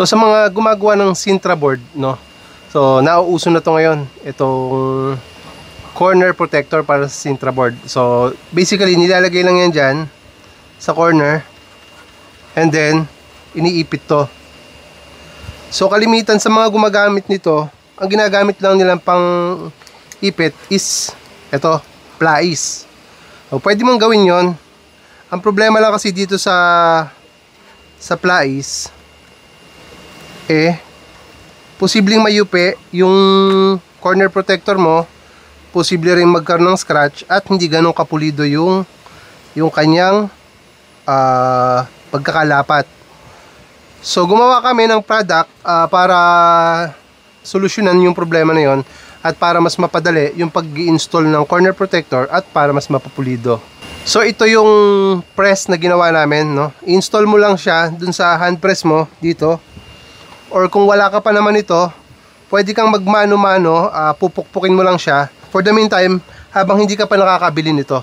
So sa mga gumagawa ng Sintra board, no? So nauuso na to ngayon, itong corner protector para sa Sintra board. So basically nilalagay lang yan dyan sa corner and then iniipit to. So kalimitan sa mga gumagamit nito, ang ginagamit lang nilang pang ipit is ito, plais. So pwede mong gawin yon. Ang problema lang kasi dito sa plais, posibleng mayupi yung corner protector mo, posible rin magkaroon ng scratch at hindi ganun kapulido yung kanyang pagkakalapat. So gumawa kami ng product para solusyonan yung problema na yon at para mas mapadali yung pag-i-install ng corner protector at para mas mapapulido. So ito yung press na ginawa namin, no? I-install mo lang siya dun sa hand press mo dito. Or kung wala ka pa naman ito, pwede kang magmano-mano, pupukpukin mo lang siya. For the meantime, habang hindi ka pa nakakabili nito.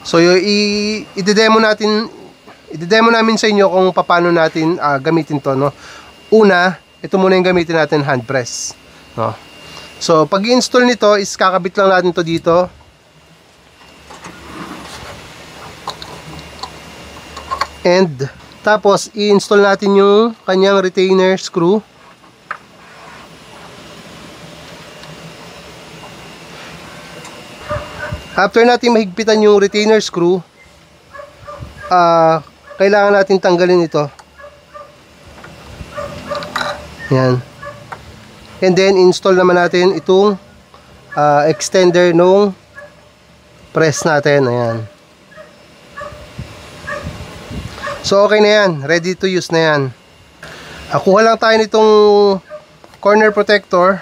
So i-demo namin sa inyo kung paano natin gamitin to, no? Una, ito muna yung gamitin natin, hand press, no? So pag i-install nito is kakabit lang natin to dito. And tapos i-install natin yung kanyang retainer screw. After natin mahigpitan yung retainer screw, kailangan natin tanggalin ito. Yan. And then install naman natin itong extender nung press natin. Ayan. So okay na yan, ready to use na yan. Kuha lang tayo nitong corner protector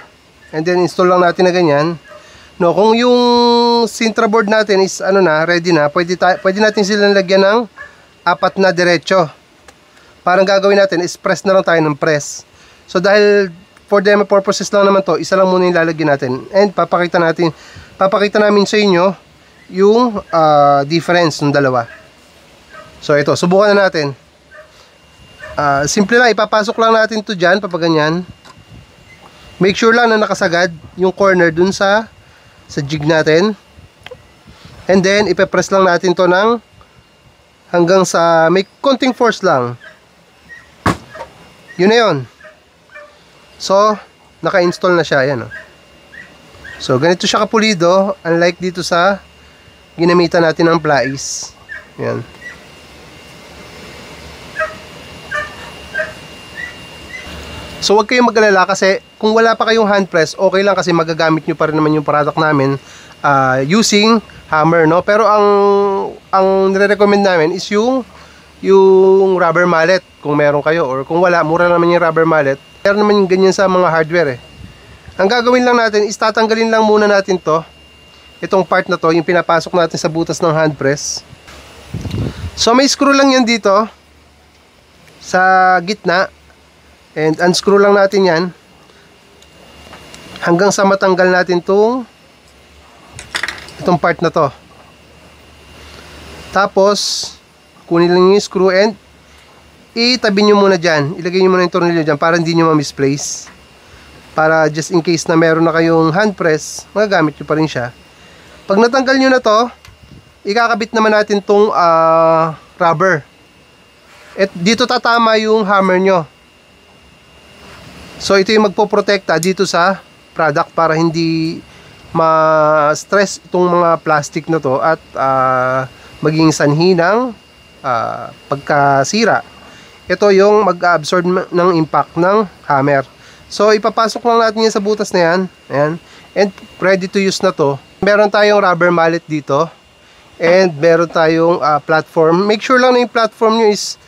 and then install lang natin na ganyan. No, kung yung Sintra board natin is ready na, pwede natin silang lagyan ng 4 na diretso. Parang gagawin natin is press na lang tayo ng press. So dahil for demo purposes lang naman to, isa lang muna yung lalagyan natin. And papakita namin sa inyo yung difference ng dalawa. So ito, subukan na natin. Simple lang, ipapasok lang natin to dyan, papaganyan. Make sure lang na nakasagad yung corner dun sa jig natin. And then, ipepress lang natin to ng hanggang sa may konting force lang. Yun na yun. So, naka-install na siya. Ayan, oh. So, ganito siya kapulido, unlike dito sa ginamitan natin ng plais. Ayan. So huwag kayong mag-alala kasi kung wala pa kayong hand press, okay lang kasi magagamit nyo pa rin naman yung product namin using hammer, no? Pero ang nire-recommend namin is yung rubber mallet kung meron kayo, or kung wala, mura naman yung rubber mallet. Meron naman yung ganyan sa mga hardware. Ang gagawin lang natin is tatanggalin lang muna natin to, itong part na to, yung pinapasok natin sa butas ng hand press. So may screw lang yan dito sa gitna. And unscrew lang natin yan hanggang sa matanggal natin itong part na to. Tapos kunin lang yung screw and itabi nyo muna dyan. Ilagay nyo muna yung tornilyo dyan para hindi nyo ma-misplace. Para just in case na meron na kayong hand press, magagamit nyo pa rin siya. Pag natanggal nyo na to, ikakabit naman natin itong rubber. At dito tatama yung hammer nyo. So ito yung magpoprotekta dito sa product para hindi ma-stress itong mga plastic na to at maging sanhi ng pagkasira. Ito yung mag-absorb ng impact ng hammer. So ipapasok lang natin yan sa butas na yan. Ayan. And ready to use na to. Meron tayong rubber mallet dito. And meron tayong platform. Make sure lang na yung platform nyo is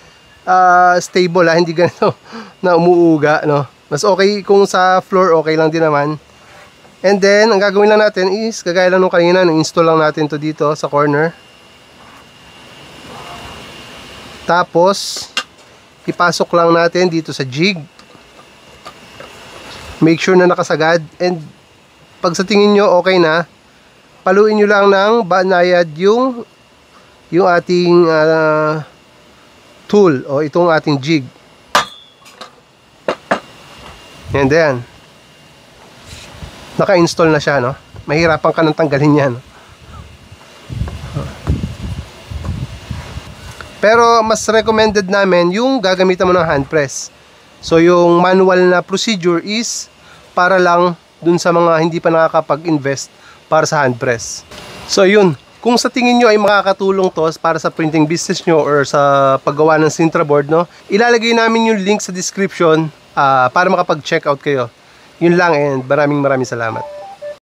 stable, hindi ganito na umuuga, no? Mas okay kung sa floor, okay lang din naman. And then, ang gagawin lang natin is, kagaya lang nung kanina, install lang natin to dito sa corner. Tapos, ipasok lang natin dito sa jig. Make sure na nakasagad. And, pag sa tingin nyo okay na, paluin nyo lang ng banayad yung ating tool o itong ating jig. Yan din. Naka-install na siya, no? Mahirapan ka nang tanggalin yan. Pero mas recommended namin yung gagamitan mo ng hand press. So yung manual na procedure is para lang dun sa mga hindi pa nakakapag-invest para sa hand press. So yun, kung sa tingin nyo ay makakatulong to para sa printing business nyo or sa paggawa ng Sintra board, no, ilalagay namin yung link sa description para makapag-check out kayo. Yun lang, and maraming salamat.